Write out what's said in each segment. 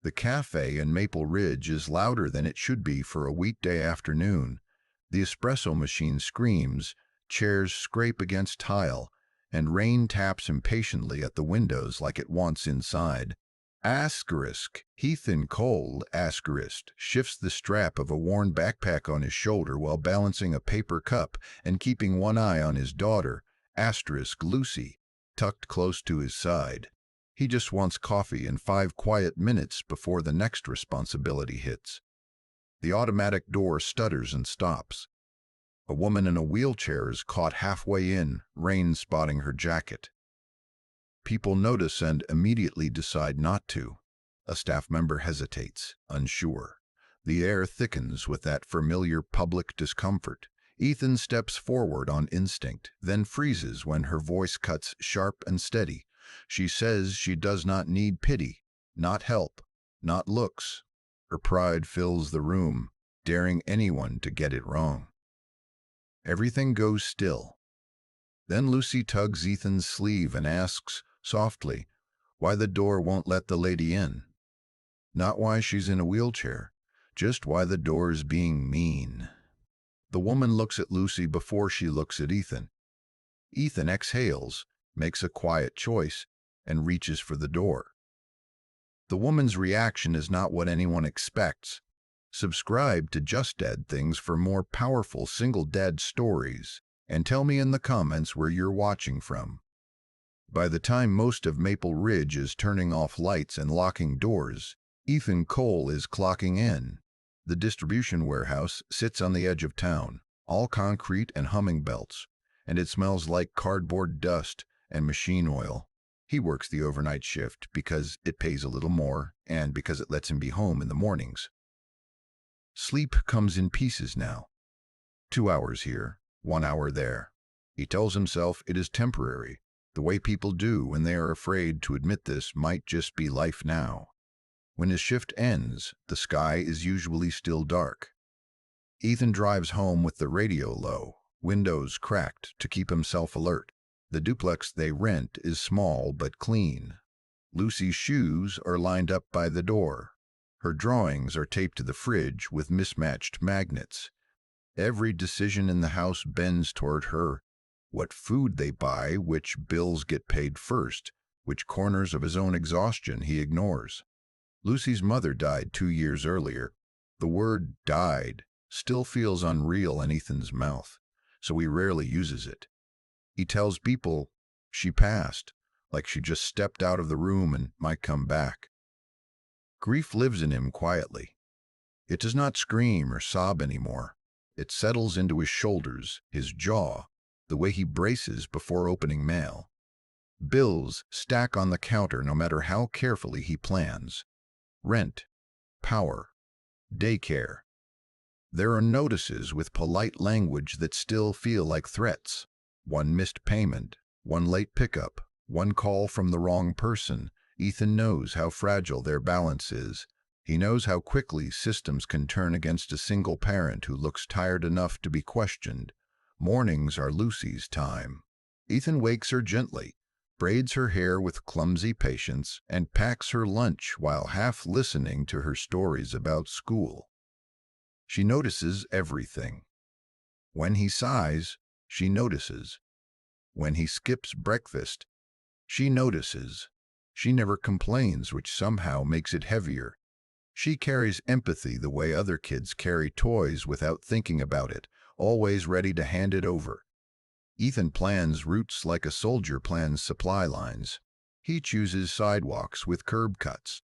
The cafe in Maple Ridge is louder than it should be for a weekday afternoon. The espresso machine screams, chairs scrape against tile, and rain taps impatiently at the windows like it wants inside. Ethan Cole, shifts the strap of a worn backpack on his shoulder while balancing a paper cup and keeping one eye on his daughter, Lucy, tucked close to his side. He just wants coffee and 5 quiet minutes before the next responsibility hits. The automatic door stutters and stops. A woman in a wheelchair is caught halfway in, rain spotting her jacket. People notice and immediately decide not to. A staff member hesitates, unsure. The air thickens with that familiar public discomfort. Ethan steps forward on instinct, then freezes when her voice cuts sharp and steady. She says she does not need pity, not help, not looks. Her pride fills the room, daring anyone to get it wrong. Everything goes still. Then Lucy tugs Ethan's sleeve and asks, softly, why the door won't let the lady in. Not why she's in a wheelchair, just why the door's being mean. The woman looks at Lucy before she looks at Ethan. Ethan exhales, makes a quiet choice, and reaches for the door. The woman's reaction is not what anyone expects. Subscribe to Just Dead Things for more powerful single dead stories, and tell me in the comments where you're watching from. By the time most of Maple Ridge is turning off lights and locking doors, Ethan Cole is clocking in. The distribution warehouse sits on the edge of town, all concrete and humming belts, and it smells like cardboard dust and machine oil. He works the overnight shift because it pays a little more and because it lets him be home in the mornings. Sleep comes in pieces now. 2 hours here, 1 hour there. He tells himself it is temporary, the way people do when they are afraid to admit this might just be life now. When his shift ends, the sky is usually still dark. Ethan drives home with the radio low, windows cracked to keep himself alert. The duplex they rent is small but clean. Lucy's shoes are lined up by the door. Her drawings are taped to the fridge with mismatched magnets. Every decision in the house bends toward her. What food they buy, which bills get paid first, which corners of his own exhaustion he ignores. Lucy's mother died 2 years earlier. The word died still feels unreal in Ethan's mouth, so he rarely uses it. He tells people she passed, like she just stepped out of the room and might come back. Grief lives in him quietly. It does not scream or sob anymore. It settles into his shoulders, his jaw, the way he braces before opening mail. Bills stack on the counter no matter how carefully he plans. Rent, power, daycare. There are notices with polite language that still feel like threats. 1 missed payment, 1 late pickup, 1 call from the wrong person. Ethan knows how fragile their balance is. He knows how quickly systems can turn against a single parent who looks tired enough to be questioned. Mornings are Lucy's time. Ethan wakes her gently, braids her hair with clumsy patience, and packs her lunch while half listening to her stories about school. She notices everything. When he sighs, she notices. When he skips breakfast, she notices. She never complains, which somehow makes it heavier. She carries empathy the way other kids carry toys without thinking about it, always ready to hand it over. Ethan plans routes like a soldier plans supply lines. He chooses sidewalks with curb cuts.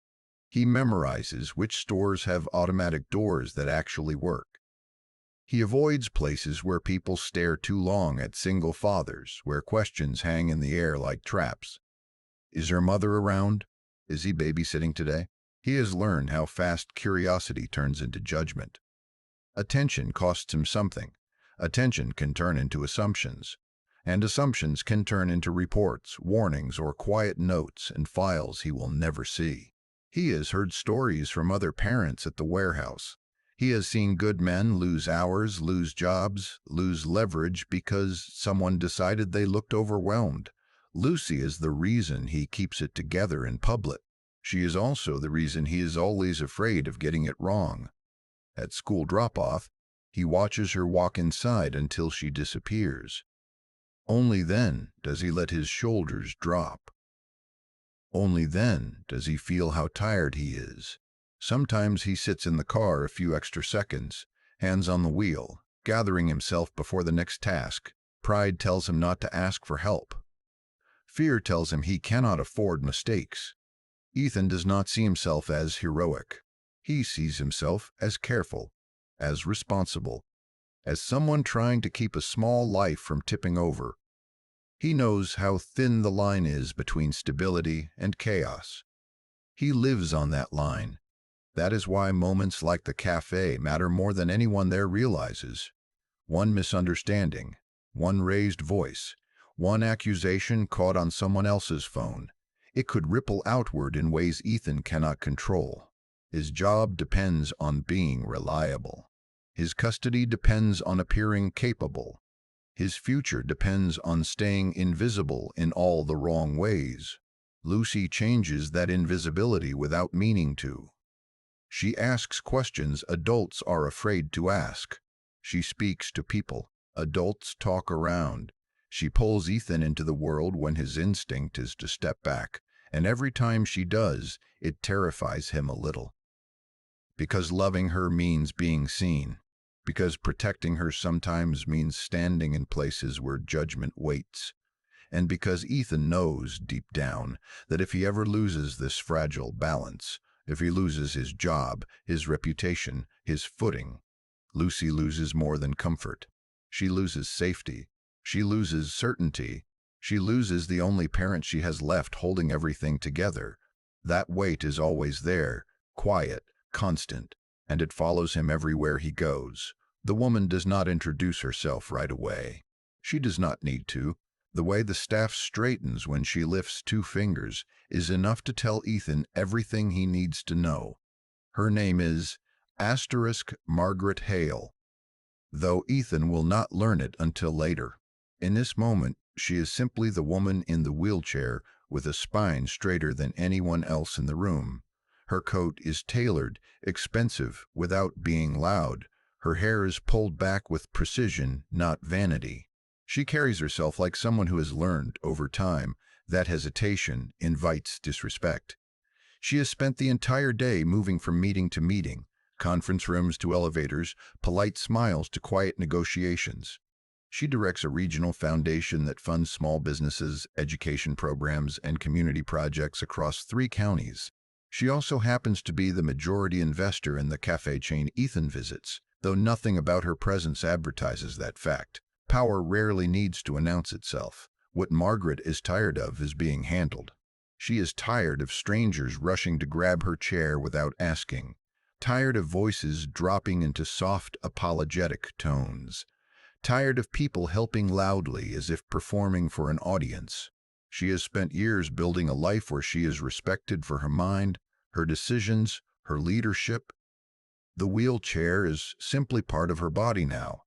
He memorizes which stores have automatic doors that actually work. He avoids places where people stare too long at single fathers, where questions hang in the air like traps. Is her mother around? Is he babysitting today? He has learned how fast curiosity turns into judgment. Attention costs him something. Attention can turn into assumptions, and assumptions can turn into reports, warnings, or quiet notes and files he will never see. He has heard stories from other parents at the warehouse. He has seen good men lose hours, lose jobs, lose leverage because someone decided they looked overwhelmed. Lucy is the reason he keeps it together in public. She is also the reason he is always afraid of getting it wrong. At school drop-off, he watches her walk inside until she disappears. Only then does he let his shoulders drop. Only then does he feel how tired he is. Sometimes he sits in the car a few extra seconds, hands on the wheel, gathering himself before the next task. Pride tells him not to ask for help. Fear tells him he cannot afford mistakes. Ethan does not see himself as heroic. He sees himself as careful, as responsible, as someone trying to keep a small life from tipping over. He knows how thin the line is between stability and chaos. He lives on that line. That is why moments like the café matter more than anyone there realizes. One misunderstanding, one raised voice, one accusation caught on someone else's phone. It could ripple outward in ways Ethan cannot control. His job depends on being reliable. His custody depends on appearing capable. His future depends on staying invisible in all the wrong ways. Lucy changes that invisibility without meaning to. She asks questions adults are afraid to ask. She speaks to people adults talk around. She pulls Ethan into the world when his instinct is to step back, and every time she does, it terrifies him a little. Because loving her means being seen. Because protecting her sometimes means standing in places where judgment waits. And because Ethan knows, deep down, that if he ever loses this fragile balance, if he loses his job, his reputation, his footing, Lucy loses more than comfort. She loses safety. She loses certainty. She loses the only parent she has left holding everything together. That weight is always there, quiet, constant, and it follows him everywhere he goes. The woman does not introduce herself right away. She does not need to. The way the staff straightens when she lifts 2 fingers is enough to tell Ethan everything he needs to know. Her name is Margaret Hale, though Ethan will not learn it until later. In this moment, she is simply the woman in the wheelchair with a spine straighter than anyone else in the room. Her coat is tailored, expensive, without being loud. Her hair is pulled back with precision, not vanity. She carries herself like someone who has learned, over time, that hesitation invites disrespect. She has spent the entire day moving from meeting to meeting, conference rooms to elevators, polite smiles to quiet negotiations. She directs a regional foundation that funds small businesses, education programs, and community projects across 3 counties. She also happens to be the majority investor in the cafe chain Ethan visits, though nothing about her presence advertises that fact. Power rarely needs to announce itself. What Margaret is tired of is being handled. She is tired of strangers rushing to grab her chair without asking, tired of voices dropping into soft, apologetic tones, tired of people helping loudly as if performing for an audience. She has spent years building a life where she is respected for her mind, her decisions, her leadership. The wheelchair is simply part of her body now,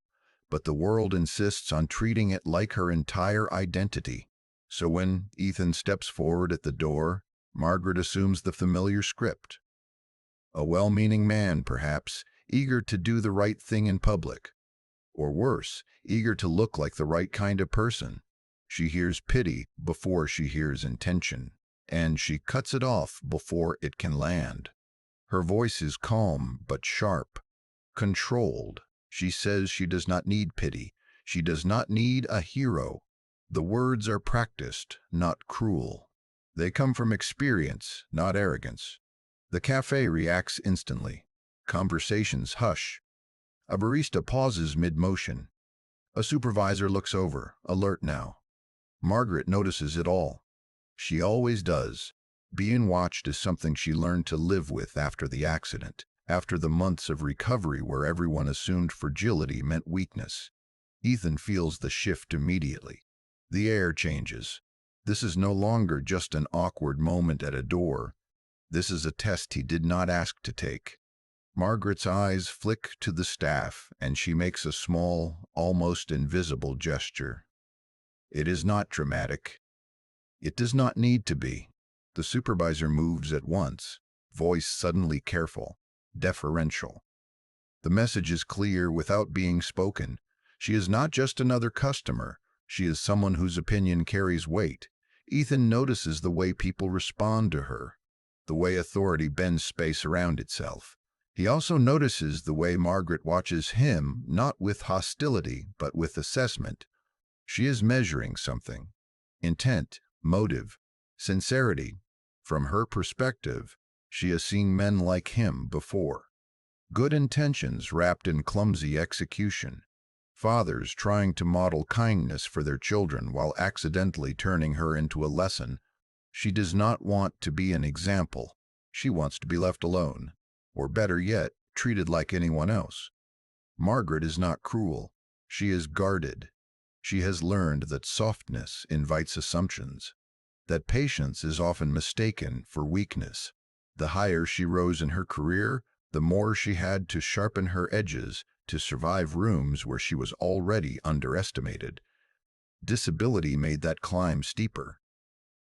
but the world insists on treating it like her entire identity. So when Ethan steps forward at the door, Margaret assumes the familiar script. A well-meaning man, perhaps, eager to do the right thing in public. Or worse, eager to look like the right kind of person. She hears pity before she hears intention, and she cuts it off before it can land. Her voice is calm but sharp, controlled. She says she does not need pity. She does not need a hero. The words are practiced, not cruel. They come from experience, not arrogance. The cafe reacts instantly. Conversations hush. A barista pauses mid-motion. A supervisor looks over, alert now. Margaret notices it all. She always does. Being watched is something she learned to live with after the accident, after the months of recovery where everyone assumed fragility meant weakness. Ethan feels the shift immediately. The air changes. This is no longer just an awkward moment at a door. This is a test he did not ask to take. Margaret's eyes flick to the staff, and she makes a small, almost invisible gesture. It is not dramatic. It does not need to be. The supervisor moves at once, voice suddenly careful, deferential. The message is clear without being spoken. She is not just another customer. She is someone whose opinion carries weight. Ethan notices the way people respond to her, the way authority bends space around itself. He also notices the way Margaret watches him, not with hostility, but with assessment. She is measuring something. Intent, motive, sincerity. From her perspective, she has seen men like him before. Good intentions wrapped in clumsy execution. Fathers trying to model kindness for their children while accidentally turning her into a lesson. She does not want to be an example. She wants to be left alone, or better yet, treated like anyone else. Margaret is not cruel. She is guarded. She has learned that softness invites assumptions, that patience is often mistaken for weakness. The higher she rose in her career, the more she had to sharpen her edges to survive rooms where she was already underestimated. Disability made that climb steeper.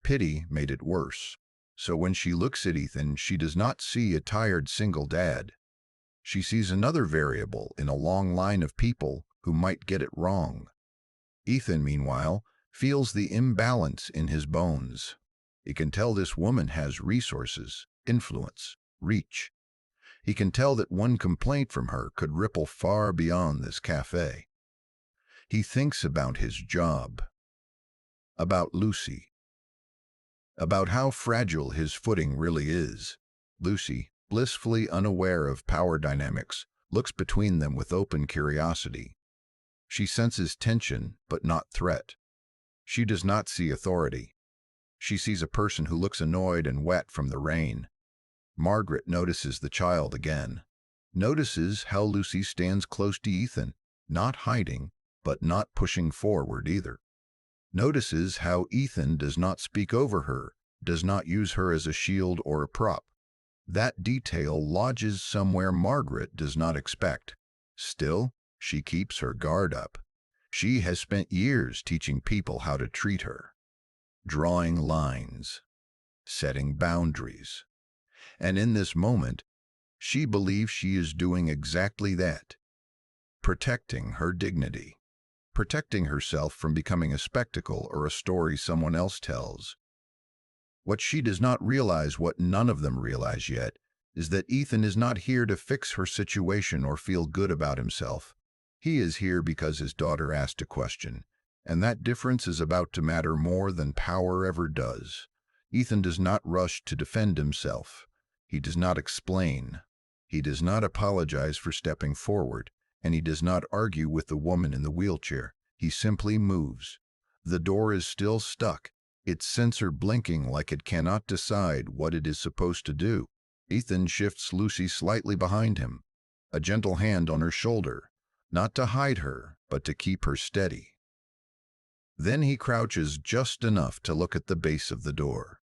Pity made it worse. So when she looks at Ethan, she does not see a tired single dad. She sees another variable in a long line of people who might get it wrong. Ethan, meanwhile, feels the imbalance in his bones. He can tell this woman has resources, influence, reach. He can tell that one complaint from her could ripple far beyond this café. He thinks about his job, about Lucy, about how fragile his footing really is. Lucy, blissfully unaware of power dynamics, looks between them with open curiosity. She senses tension, but not threat. She does not see authority. She sees a person who looks annoyed and wet from the rain. Margaret notices the child again. Notices how Lucy stands close to Ethan, not hiding, but not pushing forward either. Notices how Ethan does not speak over her, does not use her as a shield or a prop. That detail lodges somewhere Margaret does not expect. Still, she keeps her guard up. She has spent years teaching people how to treat her, drawing lines, setting boundaries. And in this moment, she believes she is doing exactly that, protecting her dignity, protecting herself from becoming a spectacle or a story someone else tells. What she does not realize, what none of them realize yet, is that Ethan is not here to fix her situation or feel good about himself. He is here because his daughter asked a question, and that difference is about to matter more than power ever does. Ethan does not rush to defend himself. He does not explain. He does not apologize for stepping forward, and he does not argue with the woman in the wheelchair. He simply moves. The door is still stuck, its sensor blinking like it cannot decide what it is supposed to do. Ethan shifts Lucy slightly behind him, a gentle hand on her shoulder, not to hide her, but to keep her steady. Then he crouches just enough to look at the base of the door.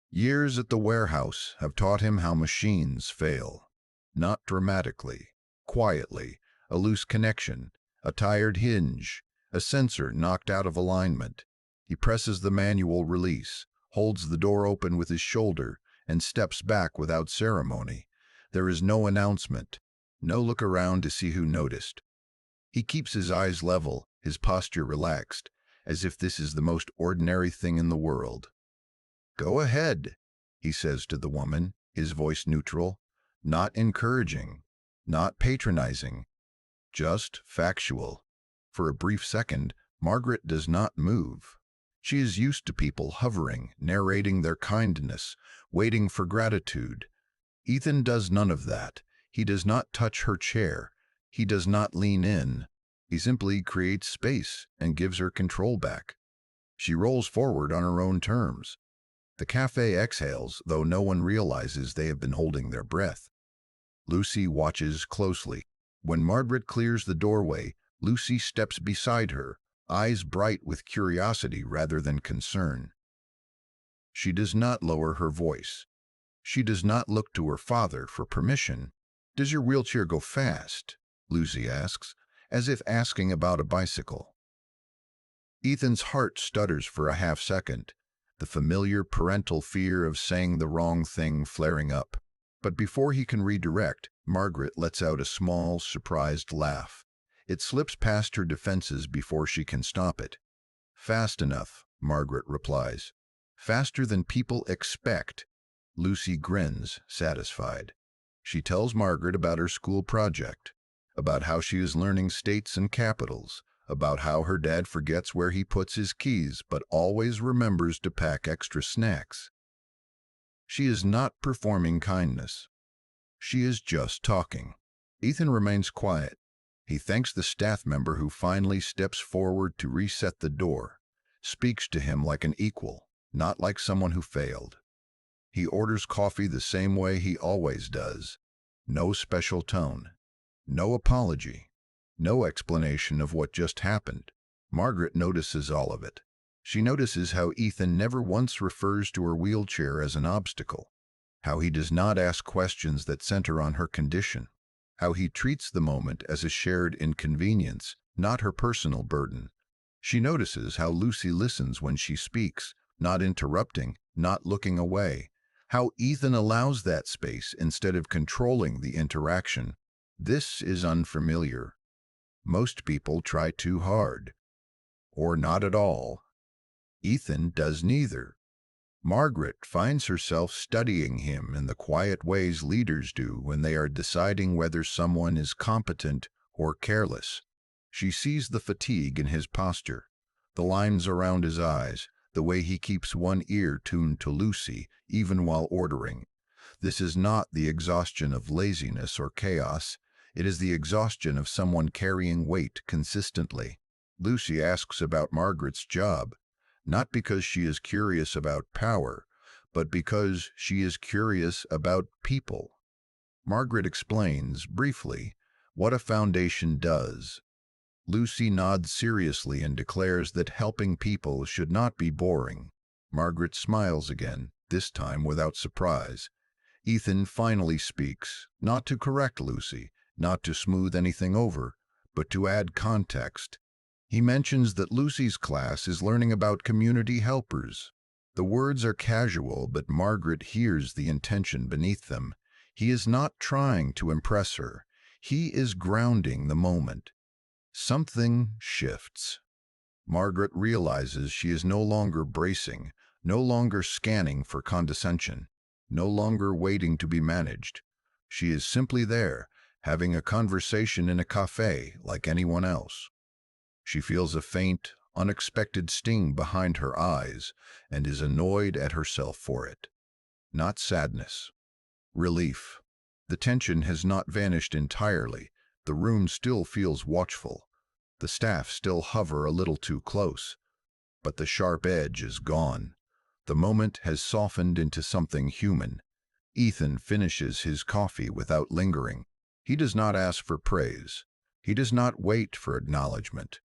Years at the warehouse have taught him how machines fail. Not dramatically, quietly, a loose connection, a tired hinge, a sensor knocked out of alignment. He presses the manual release, holds the door open with his shoulder, and steps back without ceremony. There is no announcement, no look around to see who noticed. He keeps his eyes level, his posture relaxed, as if this is the most ordinary thing in the world. "Go ahead," he says to the woman, his voice neutral, not encouraging, not patronizing, just factual. For a brief second, Margaret does not move. She is used to people hovering, narrating their kindness, waiting for gratitude. Ethan does none of that. He does not touch her chair. He does not lean in. He simply creates space and gives her control back. She rolls forward on her own terms. The cafe exhales, though no one realizes they have been holding their breath. Lucy watches closely. When Margaret clears the doorway, Lucy steps beside her, eyes bright with curiosity rather than concern. She does not lower her voice. She does not look to her father for permission. "Does your wheelchair go fast?" Lucy asks, as if asking about a bicycle. Ethan's heart stutters for a half second. the familiar parental fear of saying the wrong thing flaring up. But before he can redirect, Margaret lets out a small, surprised laugh. It slips past her defenses before she can stop it. "Fast enough," Margaret replies. "Faster than people expect." Lucy grins, satisfied. She tells Margaret about her school project, about how she is learning states and capitals, about how her dad forgets where he puts his keys but always remembers to pack extra snacks. She is not performing kindness. She is just talking. Ethan remains quiet. He thanks the staff member who finally steps forward to reset the door, speaks to him like an equal, not like someone who failed. He orders coffee the same way he always does. No special tone. No apology. No explanation of what just happened. Margaret notices all of it. She notices how Ethan never once refers to her wheelchair as an obstacle, how he does not ask questions that center on her condition, how he treats the moment as a shared inconvenience, not her personal burden. She notices how Lucy listens when she speaks, not interrupting, not looking away, how Ethan allows that space instead of controlling the interaction. This is unfamiliar. Most people try too hard, or not at all. Ethan does neither. Margaret finds herself studying him in the quiet ways leaders do when they are deciding whether someone is competent or careless. She sees the fatigue in his posture, the lines around his eyes, the way he keeps one ear tuned to Lucy, even while ordering. This is not the exhaustion of laziness or chaos. It is the exhaustion of someone carrying weight consistently. Lucy asks about Margaret's job, not because she is curious about power, but because she is curious about people. Margaret explains, briefly, what a foundation does. Lucy nods seriously and declares that helping people should not be boring. Margaret smiles again, this time without surprise. Ethan finally speaks, not to correct Lucy, not to smooth anything over, but to add context. He mentions that Lucy's class is learning about community helpers. The words are casual, but Margaret hears the intention beneath them. He is not trying to impress her. He is grounding the moment. Something shifts. Margaret realizes she is no longer bracing, no longer scanning for condescension, no longer waiting to be managed. She is simply there, having a conversation in a café like anyone else. She feels a faint, unexpected sting behind her eyes and is annoyed at herself for it. Not sadness. Relief. The tension has not vanished entirely. The room still feels watchful. The staff still hover a little too close. But the sharp edge is gone. The moment has softened into something human. Ethan finishes his coffee without lingering. He does not ask for praise. He does not wait for acknowledgement.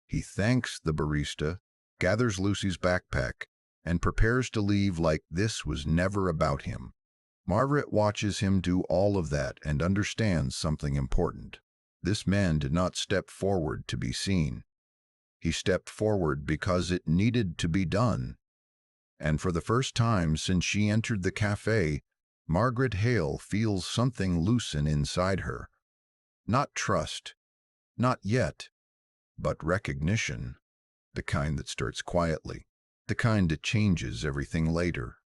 He thanks the barista, gathers Lucy's backpack, and prepares to leave like this was never about him. Margaret watches him do all of that and understands something important. This man did not step forward to be seen. He stepped forward because it needed to be done. And for the first time since she entered the cafe, Margaret Hale feels something loosen inside her. Not trust, not yet, but recognition. The kind that starts quietly, the kind that changes everything later.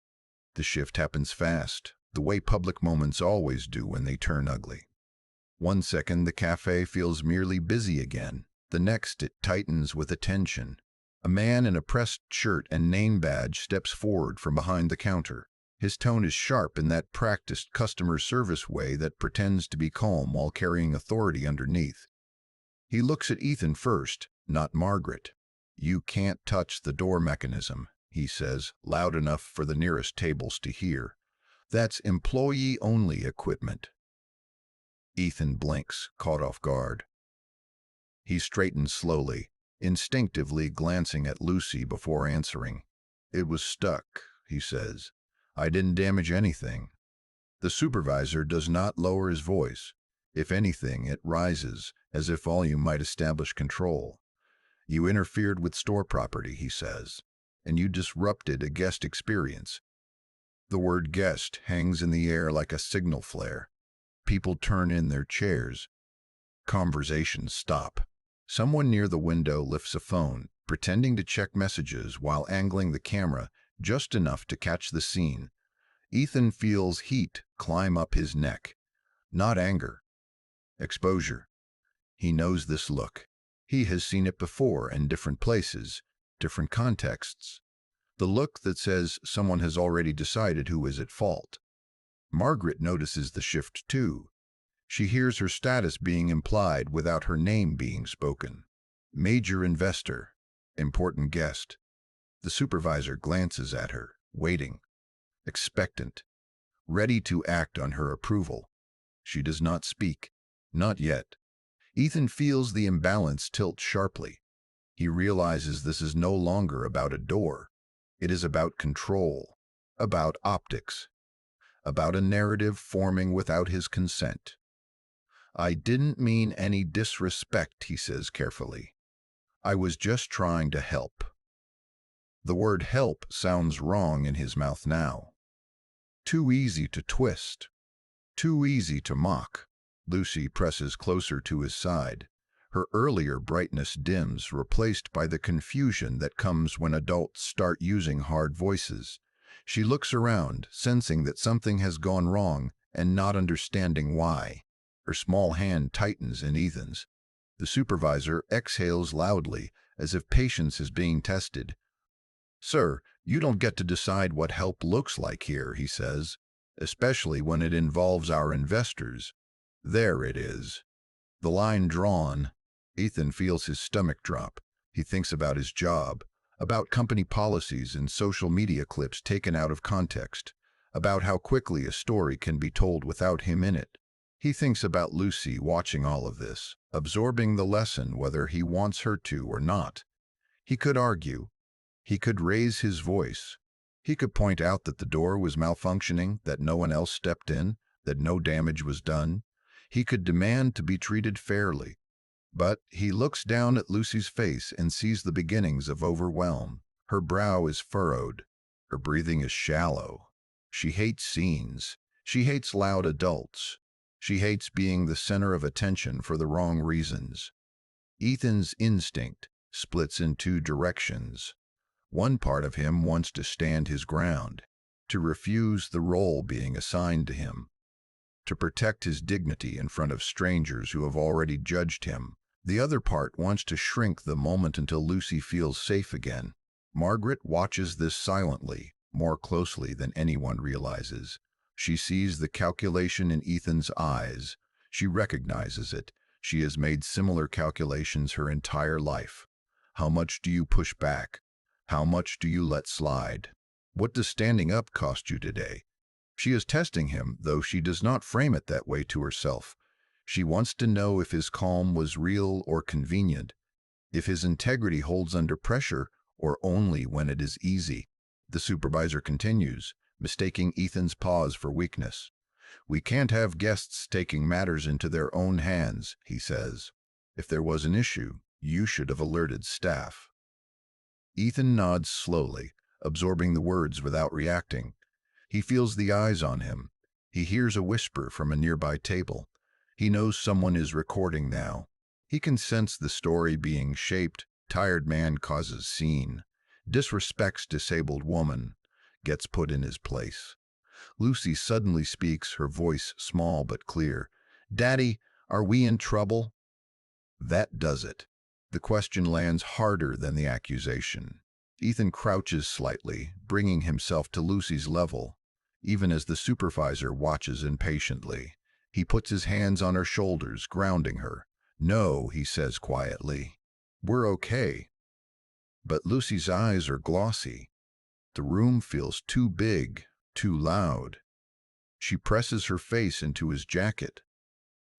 The shift happens fast, the way public moments always do when they turn ugly. One second the cafe feels merely busy again. The next it tightens with attention. A man in a pressed shirt and name badge steps forward from behind the counter. His tone is sharp in that practiced customer service way that pretends to be calm while carrying authority underneath. He looks at Ethan first, not Margaret. "You can't touch the door mechanism," he says, loud enough for the nearest tables to hear. "That's employee-only equipment." Ethan blinks, caught off guard. He straightens slowly, instinctively glancing at Lucy before answering. "It was stuck," he says. "I didn't damage anything." The supervisor does not lower his voice. If anything, it rises, as if volume might establish control. "You interfered with store property," he says. and you disrupted a guest experience. The word guest hangs in the air like a signal flare. People turn in their chairs. Conversations stop. Someone near the window lifts a phone, pretending to check messages while angling the camera just enough to catch the scene. Ethan feels heat climb up his neck. Not anger. Exposure. He knows this look. He has seen it before in different places, different contexts. The look that says someone has already decided who is at fault. Margaret notices the shift too. She hears her status being implied without her name being spoken. Major investor. Important guest. The supervisor glances at her, waiting. Expectant. Ready to act on her approval. She does not speak. Not yet. Ethan feels the imbalance tilt sharply. He realizes this is no longer about a door. It is about control, about optics, about a narrative forming without his consent. "I didn't mean any disrespect," he says carefully. "I was just trying to help." The word help sounds wrong in his mouth now. Too easy to twist. Too easy to mock. Lucy presses closer to his side. Her earlier brightness dims, replaced by the confusion that comes when adults start using hard voices. She looks around, sensing that something has gone wrong and not understanding why. Her small hand tightens in Ethan's. The supervisor exhales loudly, as if patience is being tested. "Sir, you don't get to decide what help looks like here," he says, "especially when it involves our investors." There it is. The line drawn. Ethan feels his stomach drop. He thinks about his job, about company policies and social media clips taken out of context, about how quickly a story can be told without him in it. He thinks about Lucy watching all of this, absorbing the lesson whether he wants her to or not. He could argue. He could raise his voice. He could point out that the door was malfunctioning, that no one else stepped in, that no damage was done. He could demand to be treated fairly. But he looks down at Lucy's face and sees the beginnings of overwhelm. Her brow is furrowed. Her breathing is shallow. She hates scenes. She hates loud adults. She hates being the center of attention for the wrong reasons. Ethan's instinct splits in two directions. One part of him wants to stand his ground, to refuse the role being assigned to him, to protect his dignity in front of strangers who have already judged him. The other part wants to shrink the moment until Lucy feels safe again. Margaret watches this silently, more closely than anyone realizes. She sees the calculation in Ethan's eyes. She recognizes it. She has made similar calculations her entire life. How much do you push back? How much do you let slide? What does standing up cost you today? She is testing him, though she does not frame it that way to herself. She wants to know if his calm was real or convenient, if his integrity holds under pressure or only when it is easy. The supervisor continues, mistaking Ethan's pause for weakness. "We can't have guests taking matters into their own hands," he says. "If there was an issue, you should have alerted staff." Ethan nods slowly, absorbing the words without reacting. He feels the eyes on him. He hears a whisper from a nearby table. He knows someone is recording now. He can sense the story being shaped. Tired man causes scene. Disrespects disabled woman. Gets put in his place. Lucy suddenly speaks, her voice small but clear. "Daddy, are we in trouble?" That does it. The question lands harder than the accusation. Ethan crouches slightly, bringing himself to Lucy's level, even as the supervisor watches impatiently. He puts his hands on her shoulders, grounding her. "No," he says quietly. "We're okay." But Lucy's eyes are glossy. The room feels too big, too loud. She presses her face into his jacket.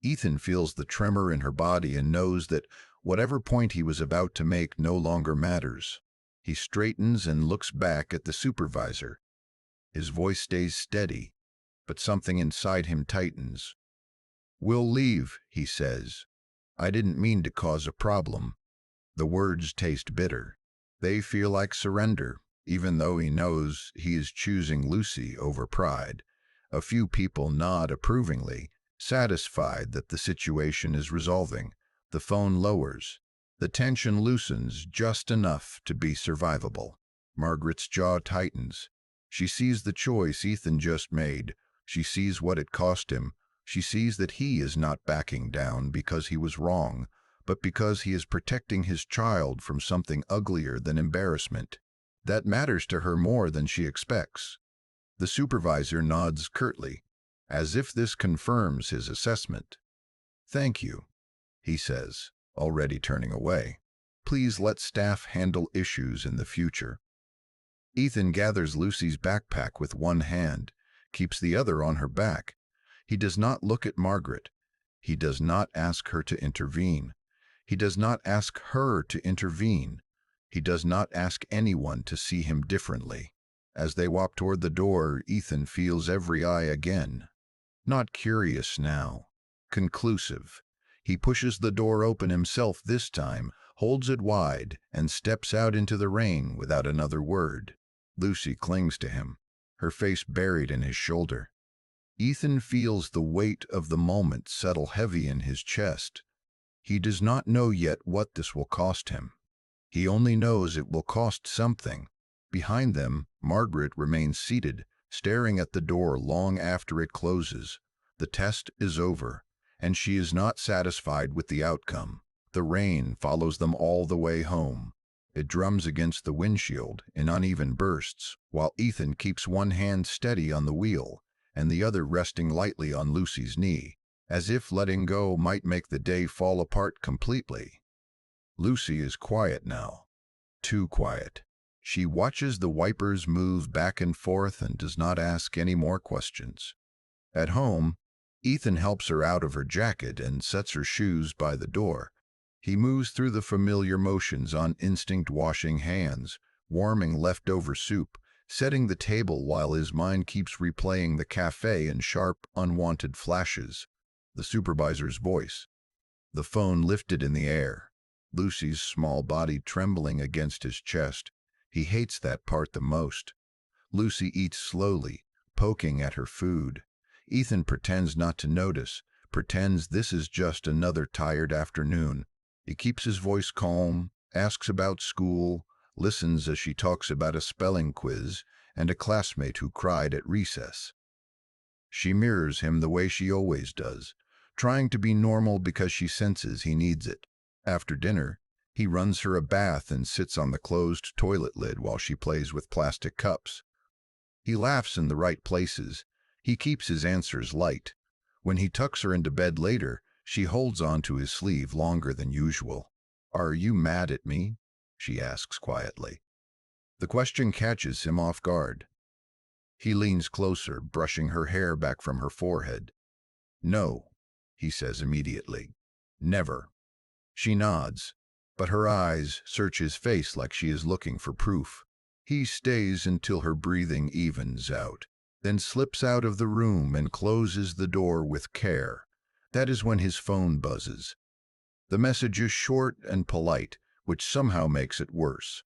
Ethan feels the tremor in her body and knows that whatever point he was about to make no longer matters. He straightens and looks back at the supervisor. His voice stays steady, but something inside him tightens. "We'll leave," he says. "I didn't mean to cause a problem." The words taste bitter. They feel like surrender. even though he knows he is choosing Lucy over pride. A few people nod approvingly, satisfied that the situation is resolving. The phone lowers. The tension loosens just enough to be survivable. Margaret's jaw tightens. She sees the choice Ethan just made. She sees what it cost him. She sees that he is not backing down because he was wrong, but because he is protecting his child from something uglier than embarrassment. That matters to her more than she expects. The supervisor nods curtly, as if this confirms his assessment. "Thank you," he says, already turning away. "Please let staff handle issues in the future." Ethan gathers Lucy's backpack with one hand, keeps the other on her back. He does not look at Margaret. He does not ask her to intervene. He does not ask her to intervene. He does not ask anyone to see him differently. As they walk toward the door, Ethan feels every eye again. Not curious now. Conclusive. He pushes the door open himself this time, holds it wide, and steps out into the rain without another word. Lucy clings to him, her face buried in his shoulder. Ethan feels the weight of the moment settle heavy in his chest. He does not know yet what this will cost him. He only knows it will cost something. Behind them, Margaret remains seated, staring at the door long after it closes. The test is over, and she is not satisfied with the outcome. The rain follows them all the way home. It drums against the windshield in uneven bursts, while Ethan keeps one hand steady on the wheel and the other resting lightly on Lucy's knee, as if letting go might make the day fall apart completely. Lucy is quiet now. Too quiet. She watches the wipers move back and forth and does not ask any more questions. At home, Ethan helps her out of her jacket and sets her shoes by the door. He moves through the familiar motions on instinct, washing hands, warming leftover soup, setting the table while his mind keeps replaying the café in sharp, unwanted flashes. The supervisor's voice. The phone lifted in the air. Lucy's small body trembling against his chest. He hates that part the most. Lucy eats slowly, poking at her food. Ethan pretends not to notice, pretends this is just another tired afternoon. He keeps his voice calm, asks about school, listens as she talks about a spelling quiz and a classmate who cried at recess. She mirrors him the way she always does, trying to be normal because she senses he needs it. After dinner, he runs her a bath and sits on the closed toilet lid while she plays with plastic cups. He laughs in the right places. He keeps his answers light. When he tucks her into bed later, she holds on to his sleeve longer than usual. "Are you mad at me?" she asks quietly. The question catches him off guard. He leans closer, brushing her hair back from her forehead. "No," he says immediately. "Never." She nods, but her eyes search his face like she is looking for proof. He stays until her breathing evens out, then slips out of the room and closes the door with care. That is when his phone buzzes. The message is short and polite, which somehow makes it worse.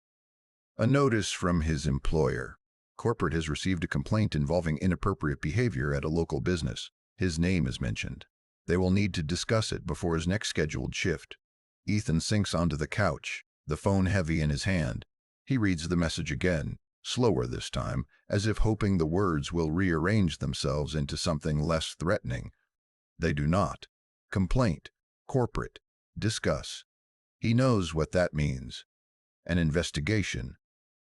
A notice from his employer. Corporate has received a complaint involving inappropriate behavior at a local business. His name is mentioned. They will need to discuss it before his next scheduled shift. Ethan sinks onto the couch, the phone heavy in his hand. He reads the message again, slower this time, as if hoping the words will rearrange themselves into something less threatening. They do not. Complaint. Corporate. Discuss. He knows what that means. An investigation.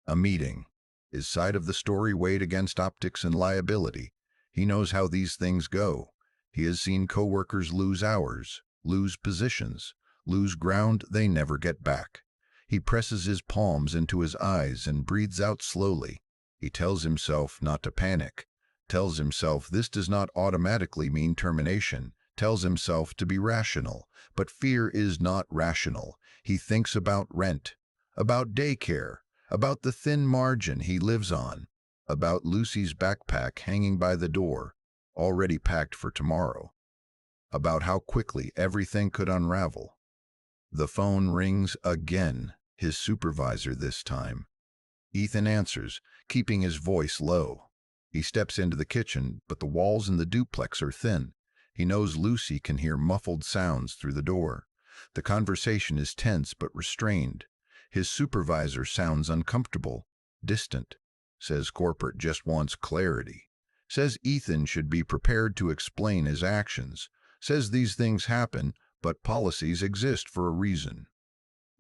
A meeting. His side of the story weighed against optics and liability. He knows how these things go. He has seen coworkers lose hours, lose positions, lose ground they never get back. He presses his palms into his eyes and breathes out slowly. He tells himself not to panic, tells himself this does not automatically mean termination, tells himself to be rational, but fear is not rational. He thinks about rent, about daycare, about the thin margin he lives on, about Lucy's backpack hanging by the door, already packed for tomorrow, about how quickly everything could unravel. The phone rings again, his supervisor this time. Ethan answers, keeping his voice low. He steps into the kitchen, but the walls in the duplex are thin. He knows Lucy can hear muffled sounds through the door. The conversation is tense but restrained. His supervisor sounds uncomfortable, distant. Says corporate just wants clarity. Says Ethan should be prepared to explain his actions. Says these things happen, but policies exist for a reason.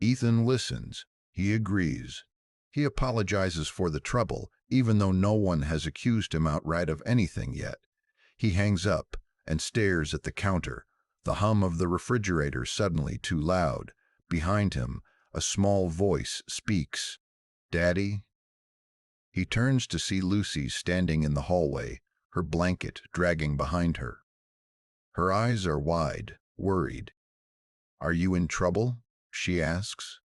Ethan listens. He agrees. He apologizes for the trouble, even though no one has accused him outright of anything yet. He hangs up and stares at the counter, the hum of the refrigerator suddenly too loud. Behind him, a small voice speaks. "Daddy?" He turns to see Lucy standing in the hallway, her blanket dragging behind her. Her eyes are wide, worried. "Are you in trouble?" she asks.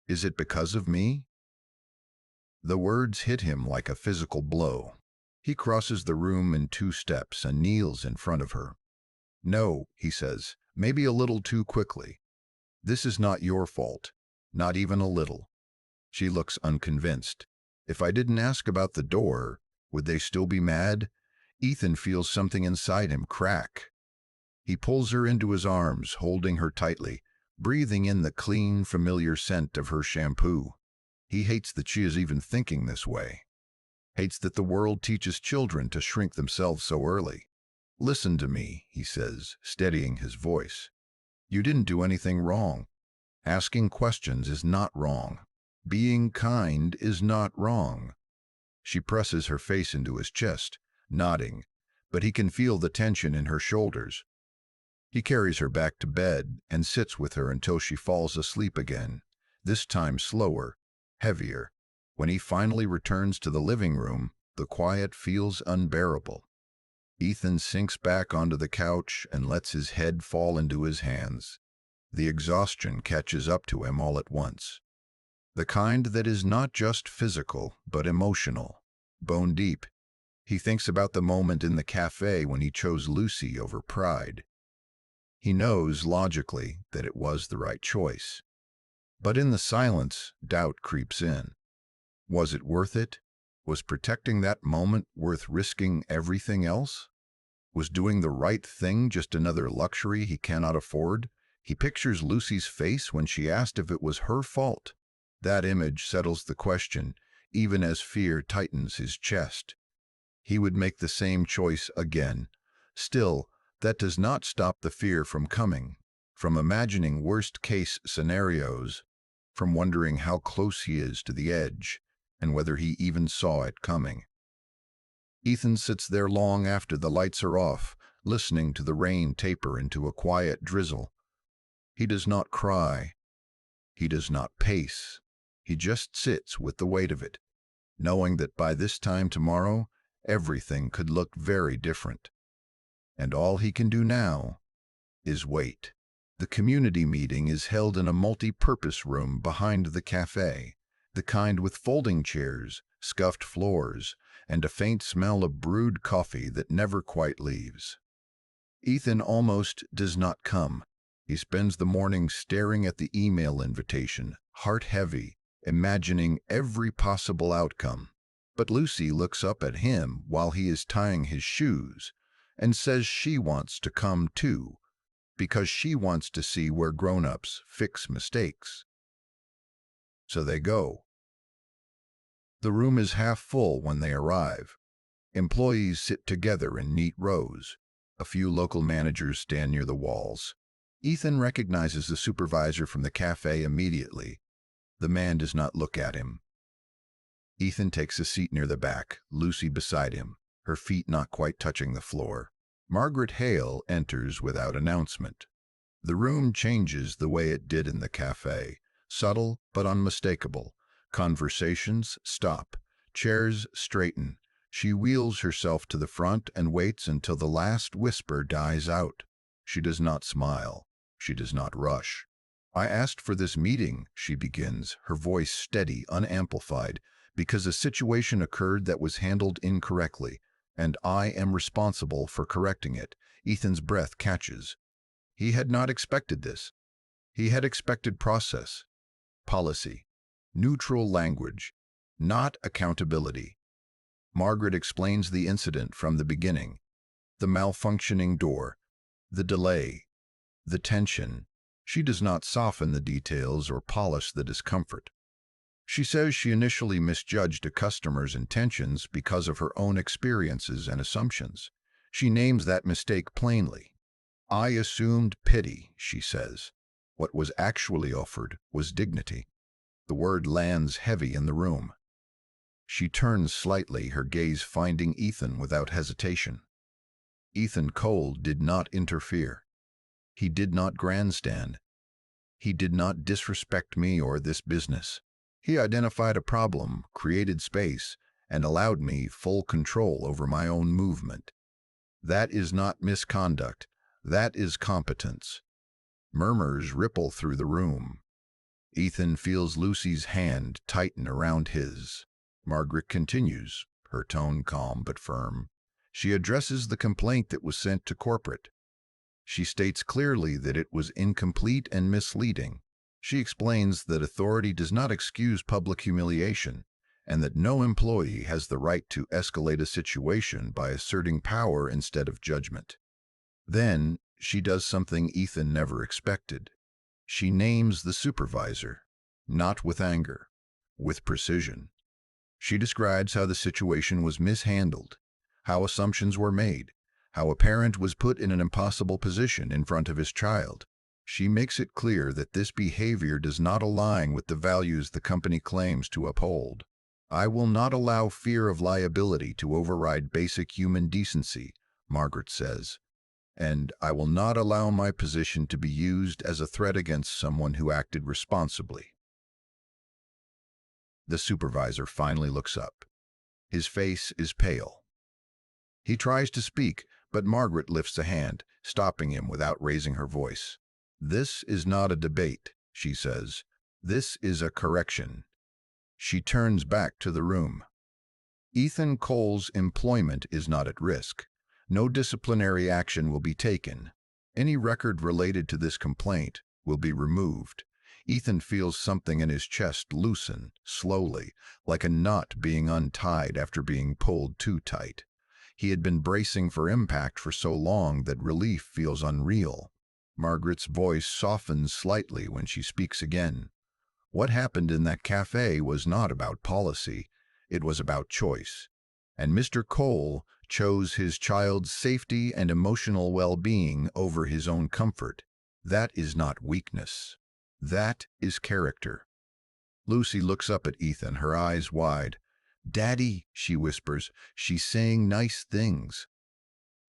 "Is it because of me?" The words hit him like a physical blow. He crosses the room in 2 steps and kneels in front of her. "No," he says, maybe a little too quickly. "This is not your fault. Not even a little." She looks unconvinced. "If I didn't ask about the door, would they still be mad?" Ethan feels something inside him crack. He pulls her into his arms, holding her tightly, breathing in the clean, familiar scent of her shampoo. He hates that she is even thinking this way. Hates that the world teaches children to shrink themselves so early. "Listen to me," he says, steadying his voice. "You didn't do anything wrong. Asking questions is not wrong. Being kind is not wrong." She presses her face into his chest, nodding, but he can feel the tension in her shoulders. He carries her back to bed and sits with her until she falls asleep again, this time slower, heavier. When he finally returns to the living room, the quiet feels unbearable. Ethan sinks back onto the couch and lets his head fall into his hands. The exhaustion catches up to him all at once. The kind that is not just physical, but emotional, bone deep. He thinks about the moment in the cafe when he chose Lucy over pride. He knows, logically, that it was the right choice. But in the silence, doubt creeps in. Was it worth it? Was protecting that moment worth risking everything else? Was doing the right thing just another luxury he cannot afford? He pictures Lucy's face when she asked if it was her fault. That image settles the question, even as fear tightens his chest. He would make the same choice again. Still, that does not stop the fear from coming, from imagining worst-case scenarios, from wondering how close he is to the edge, and whether he even saw it coming. Ethan sits there long after the lights are off, listening to the rain taper into a quiet drizzle. He does not cry. He does not pace. He just sits with the weight of it, knowing that by this time tomorrow, everything could look very different. And all he can do now is wait. The community meeting is held in a multi-purpose room behind the cafe, the kind with folding chairs, scuffed floors, and a faint smell of brewed coffee that never quite leaves. Ethan almost does not come. He spends the morning staring at the email invitation, heart heavy, imagining every possible outcome. But Lucy looks up at him while he is tying his shoes and says she wants to come too, because she wants to see where grown-ups fix mistakes. So they go. The room is half full when they arrive. Employees sit together in neat rows. A few local managers stand near the walls. Ethan recognizes the supervisor from the cafe immediately. The man does not look at him. Ethan takes a seat near the back, Lucy beside him, her feet not quite touching the floor. Margaret Hale enters without announcement. The room changes the way it did in the cafe, subtle but unmistakable. Conversations stop. Chairs straighten. She wheels herself to the front and waits until the last whisper dies out. She does not smile. She does not rush. "I asked for this meeting," she begins, her voice steady, unamplified, "because a situation occurred that was handled incorrectly, and I am responsible for correcting it." Ethan's breath catches. He had not expected this. He had expected process, policy, neutral language. not accountability. Margaret explains the incident from the beginning: the malfunctioning door, the delay, the tension. She does not soften the details or polish the discomfort. She says she initially misjudged a customer's intentions because of her own experiences and assumptions. She names that mistake plainly. "I assumed pity," she says. What was actually offered was dignity. The word lands heavy in the room. She turns slightly, her gaze finding Ethan without hesitation. Ethan Cole did not interfere. He did not grandstand. He did not disrespect me or this business. He identified a problem, created space, and allowed me full control over my own movement. That is not misconduct. That is competence. Murmurs ripple through the room. Ethan feels Lucy's hand tighten around his. Margaret continues, her tone calm but firm. She addresses the complaint that was sent to corporate. She states clearly that it was incomplete and misleading. She explains that authority does not excuse public humiliation, and that no employee has the right to escalate a situation by asserting power instead of judgment. Then, she does something Ethan never expected. She names the supervisor, not with anger, with precision. She describes how the situation was mishandled, how assumptions were made, how a parent was put in an impossible position in front of his child. She makes it clear that this behavior does not align with the values the company claims to uphold. "I will not allow fear of liability to override basic human decency," Margaret says, "and I will not allow my position to be used as a threat against someone who acted responsibly." The supervisor finally looks up. His face is pale. He tries to speak, but Margaret lifts a hand, stopping him without raising her voice. "This is not a debate," she says. "This is a correction." She turns back to the room. Ethan Cole's employment is not at risk. No disciplinary action will be taken. Any record related to this complaint will be removed. Ethan feels something in his chest loosen, slowly, like a knot being untied after being pulled too tight. He had been bracing for impact for so long that relief feels unreal. Margaret's voice softens slightly when she speaks again. What happened in that café was not about policy. It was about choice. And Mr. Cole chose his child's safety and emotional well-being over his own comfort. That is not weakness. That is character. Lucy looks up at Ethan, her eyes wide. "Daddy," she whispers, "she's saying nice things."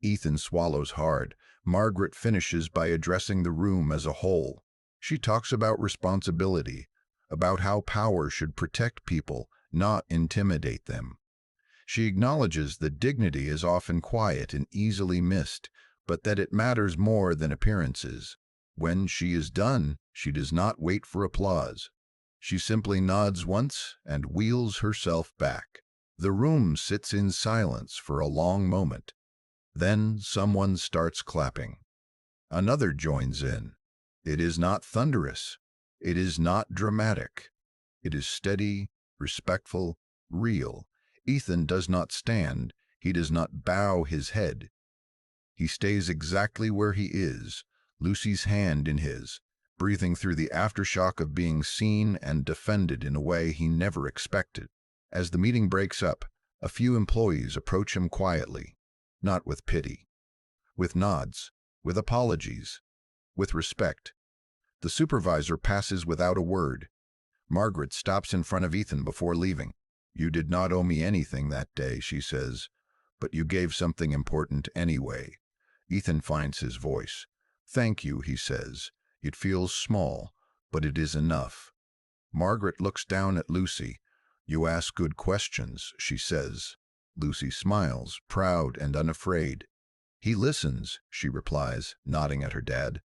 Ethan swallows hard. Margaret finishes by addressing the room as a whole. She talks about responsibility, about how power should protect people, not intimidate them. She acknowledges that dignity is often quiet and easily missed, but that it matters more than appearances. When she is done, she does not wait for applause. She simply nods once and wheels herself back. The room sits in silence for a long moment. Then someone starts clapping. Another joins in. It is not thunderous. It is not dramatic. It is steady, respectful, real. Ethan does not stand. He does not bow his head. He stays exactly where he is, Lucy's hand in his, breathing through the aftershock of being seen and defended in a way he never expected. As the meeting breaks up, a few employees approach him quietly, not with pity, with nods, with apologies, with respect. The supervisor passes without a word. Margaret stops in front of Ethan before leaving. "You did not owe me anything that day," she says, "but you gave something important anyway." Ethan finds his voice. "Thank you," he says. "It feels small, but it is enough." Margaret looks down at Lucy. "You ask good questions," she says. Lucy smiles, proud and unafraid. "He listens," she replies, nodding at her dad.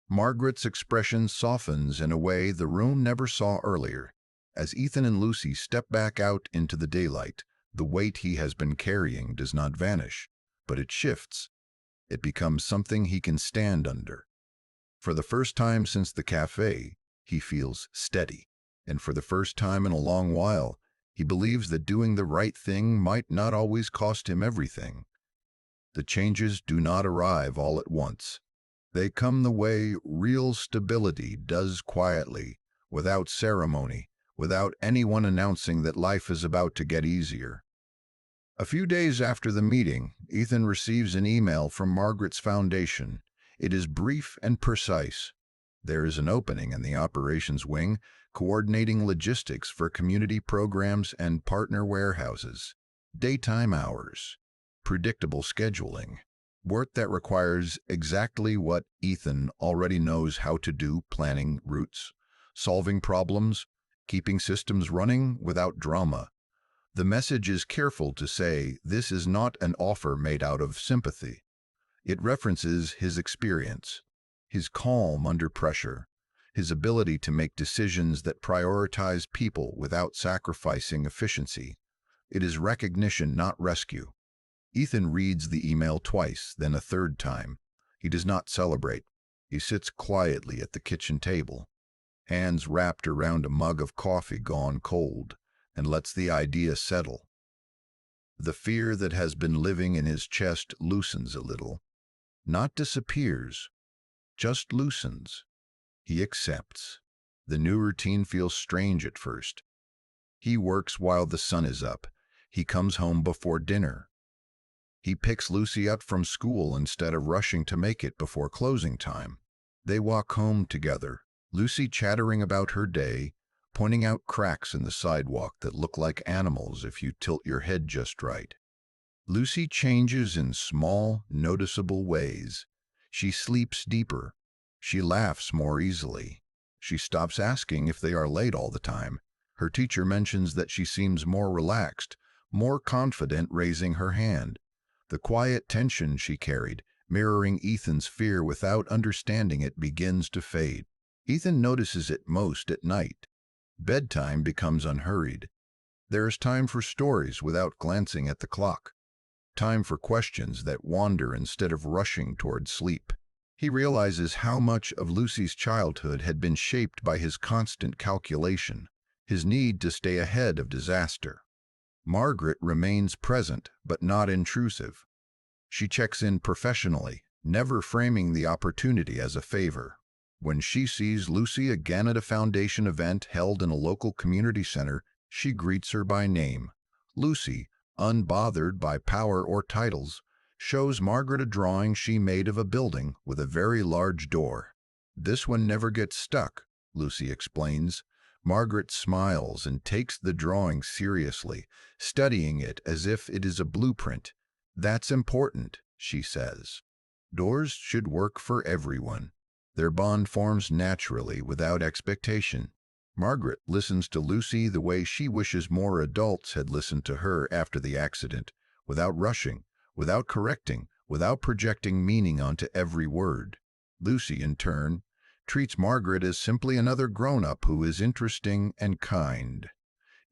Margaret's expression softens in a way the room never saw earlier. As Ethan and Lucy step back out into the daylight, the weight he has been carrying does not vanish, but it shifts. It becomes something he can stand under. For the first time since the café, he feels steady, and for the first time in a long while, He believes that doing the right thing might not always cost him everything. The changes do not arrive all at once. They come the way real stability does, quietly, without ceremony, without anyone announcing that life is about to get easier. A few days after the meeting, Ethan receives an email from Margaret's foundation. It is brief and precise. There is an opening in the operations wing, coordinating logistics for community programs and partner warehouses. Daytime hours. Predictable scheduling. Work that requires exactly what Ethan already knows how to do: planning routes, solving problems, keeping systems running without drama. The message is careful to say this is not an offer made out of sympathy. It references his experience, his calm under pressure, his ability to make decisions that prioritize people without sacrificing efficiency. It is recognition, not rescue. Ethan reads the email twice, then a third time. He does not celebrate. He sits quietly at the kitchen table, hands wrapped around a mug of coffee gone cold, and lets the idea settle. The fear that has been living in his chest loosens a little. Not disappears, just loosens. He accepts. The new routine feels strange at first. He works while the sun is up. He comes home before dinner. He picks Lucy up from school instead of rushing to make it before closing time. They walk home together, Lucy chattering about her day, pointing out cracks in the sidewalk that look like animals if you tilt your head just right. Lucy changes in small, noticeable ways. She sleeps deeper. She laughs more easily. She stops asking if they are late all the time. Her teacher mentions that she seems more relaxed, more confident, raising her hand. The quiet tension she carried, mirroring Ethan's fear without understanding it, begins to fade. Ethan notices it most at night. Bedtime becomes unhurried. There is time for stories without glancing at the clock. Time for questions that wander instead of rushing toward sleep. He realizes how much of Lucy's childhood had been shaped by his constant calculation, his need to stay ahead of disaster. Margaret remains present, but not intrusive. She checks in professionally, never framing the opportunity as a favor. When she sees Lucy again at a foundation event held in a local community center, she greets her by name. Lucy, unbothered by power or titles, shows Margaret a drawing she made of a building with a very large door. "This one never gets stuck," Lucy explains. Margaret smiles and takes the drawing seriously, studying it as if it is a blueprint. "That's important," she says. Doors should work for everyone. Their bond forms naturally, without expectation. Margaret listens to Lucy the way she wishes more adults had listened to her after the accident, without rushing, without correcting, without projecting meaning onto every word. Lucy, in turn, treats Margaret as simply another grown-up who is interesting and kind.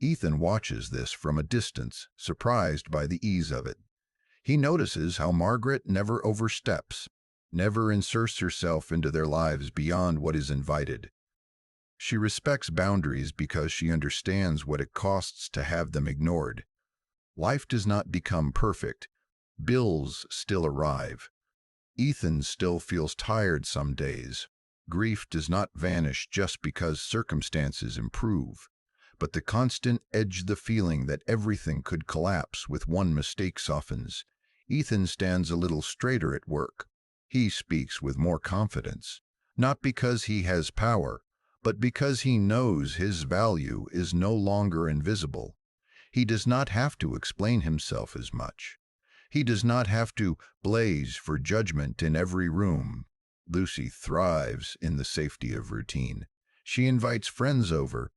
Ethan watches this from a distance, surprised by the ease of it. He notices how Margaret never oversteps, never inserts herself into their lives beyond what is invited. She respects boundaries because she understands what it costs to have them ignored. Life does not become perfect. Bills still arrive. Ethan still feels tired some days. Grief does not vanish just because circumstances improve, but the constant edge, the feeling that everything could collapse with one mistake, softens. Ethan stands a little straighter at work. He speaks with more confidence, not because he has power, but because he knows his value is no longer invisible. He does not have to explain himself as much. He does not have to blaze for judgment in every room. Lucy thrives in the safety of routine. She invites friends over.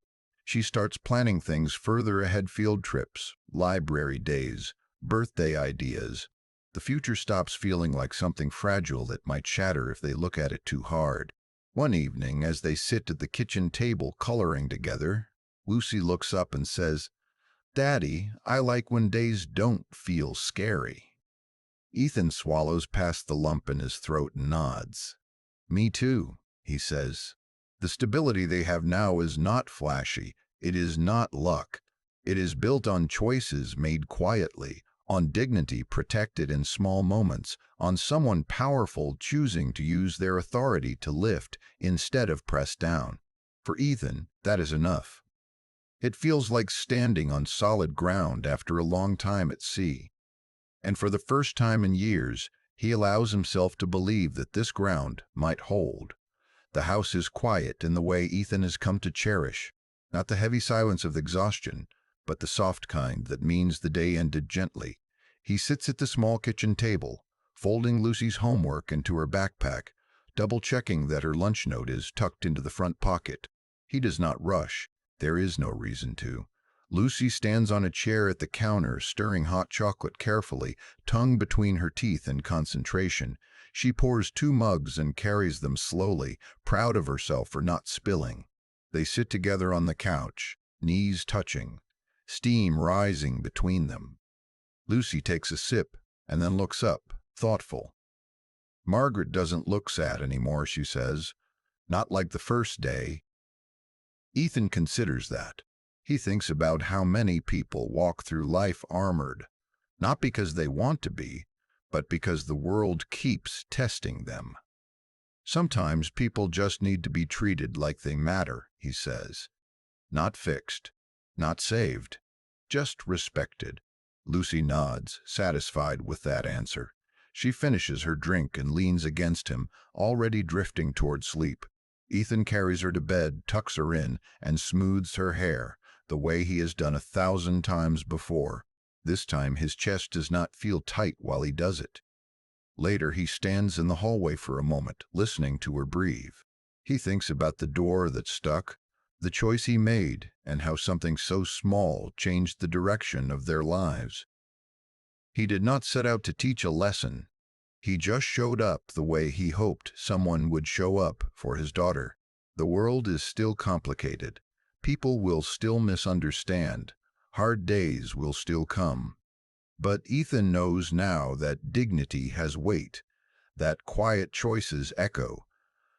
She starts planning things further ahead: field trips, library days, birthday ideas. The future stops feeling like something fragile that might shatter if they look at it too hard. One evening, as they sit at the kitchen table coloring together, Lucy looks up and says, "Daddy, I like when days don't feel scary." Ethan swallows past the lump in his throat and nods. "Me too," he says. The stability they have now is not flashy. It is not luck. It is built on choices made quietly, on dignity protected in small moments, on someone powerful choosing to use their authority to lift instead of press down. For Ethan, that is enough. It feels like standing on solid ground after a long time at sea. And for the first time in years, he allows himself to believe that this ground might hold. The house is quiet in the way Ethan has come to cherish, not the heavy silence of exhaustion, but the soft kind that means the day ended gently. He sits at the small kitchen table, folding Lucy's homework into her backpack, double-checking that her lunch note is tucked into the front pocket. He does not rush. There is no reason to. Lucy stands on a chair at the counter, stirring hot chocolate carefully, tongue between her teeth in concentration. She pours 2 mugs and carries them slowly, proud of herself for not spilling. They sit together on the couch, knees touching, steam rising between them. Lucy takes a sip and then looks up, thoughtful. Margaret doesn't look sad anymore, she says. Not like the first day. Ethan considers that. He thinks about how many people walk through life armored, not because they want to be, but because the world keeps testing them. Sometimes people just need to be treated like they matter, he says. Not fixed, not saved, just respected. Lucy nods, satisfied with that answer. She finishes her drink and leans against him, already drifting toward sleep. Ethan carries her to bed, tucks her in, and smooths her hair, the way he has done 1,000 times before. This time his chest does not feel tight while he does it. Later he stands in the hallway for a moment, listening to her breathe. He thinks about the door that stuck, the choice he made, and how something so small changed the direction of their lives. He did not set out to teach a lesson. He just showed up the way he hoped someone would show up for his daughter. The world is still complicated. People will still misunderstand. Hard days will still come. But Ethan knows now that dignity has weight, that quiet choices echo,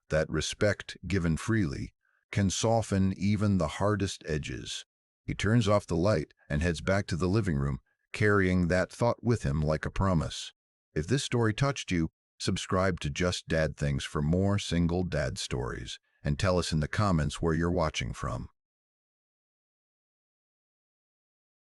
that respect given freely can soften even the hardest edges. He turns off the light and heads back to the living room, carrying that thought with him like a promise. If this story touched you, subscribe to Just Dad Things for more single dad stories, and tell us in the comments where you're watching from.